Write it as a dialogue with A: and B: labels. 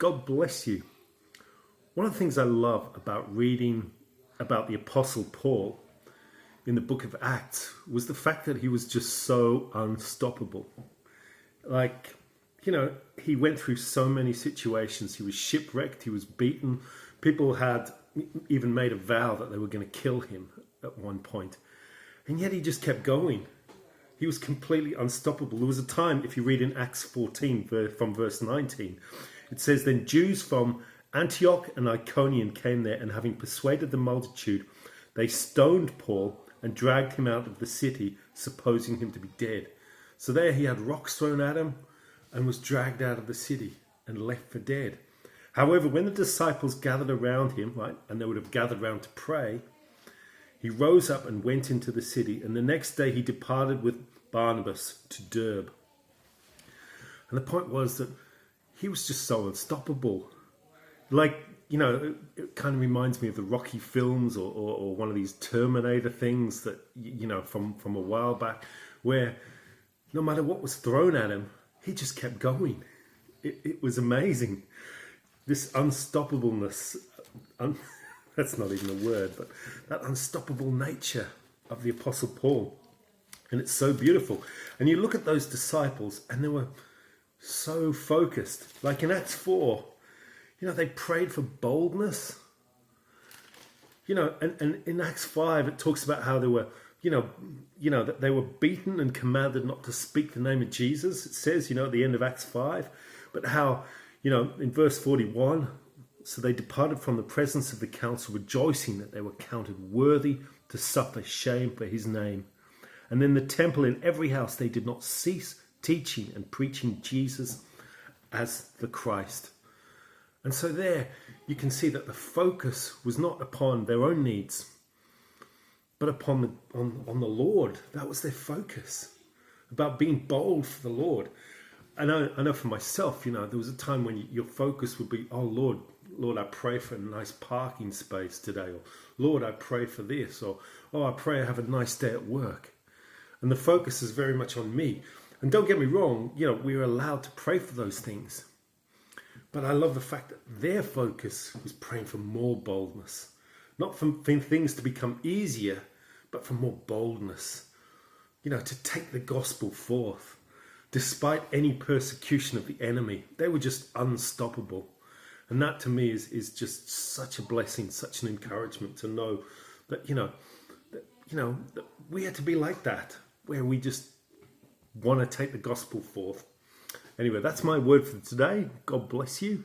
A: God bless you. One of the things I love about reading about the Apostle Paul in the book of Acts was the fact that he was just so unstoppable. Like, he went through so many situations. He was shipwrecked, he was beaten. People had even made a vow that they were going to kill him at one point. And yet he just kept going. He was completely unstoppable. There was a time, if you read in Acts 14 from verse 19, it says, "Then Jews from Antioch and Iconium came there, and having persuaded the multitude, they stoned Paul and dragged him out of the city, supposing him to be dead." So there he had rocks thrown at him and was dragged out of the city and left for dead. However, when the disciples gathered around him, right, and they would have gathered around to pray, he rose up and went into the city, and the next day he departed with Barnabas to Derbe. And the point was that he was just so unstoppable. Like, it kind of reminds me of the Rocky films or one of these Terminator things that, from a while back, where no matter what was thrown at him, he just kept going. It was amazing. This unstoppableness, that's not even a word, but that unstoppable nature of the Apostle Paul. And it's so beautiful. And you look at those disciples and they were so focused. Like in Acts 4, they prayed for boldness. And in Acts 5, it talks about how they were, that they were beaten and commanded not to speak the name of Jesus. It says, at the end of Acts 5, but how, in verse 41, so they departed from the presence of the council, rejoicing that they were counted worthy to suffer shame for his name. And in the temple, in every house, they did not cease teaching and preaching Jesus as the Christ. And so there you can see that the focus was not upon their own needs, but upon on the Lord. That was their focus, about being bold for the Lord. I know for myself, there was a time when your focus would be, oh Lord, I pray for a nice parking space today, or Lord, I pray for this, or oh, I pray I have a nice day at work. And the focus is very much on me. And don't get me wrong, we're allowed to pray for those things. But I love the fact that their focus was praying for more boldness. Not for things to become easier, but for more boldness. To take the gospel forth. Despite any persecution of the enemy, they were just unstoppable. And that to me is just such a blessing, such an encouragement to know that, that we had to be like that, where we just want to take the gospel forth. Anyway, that's my word for today. God bless you.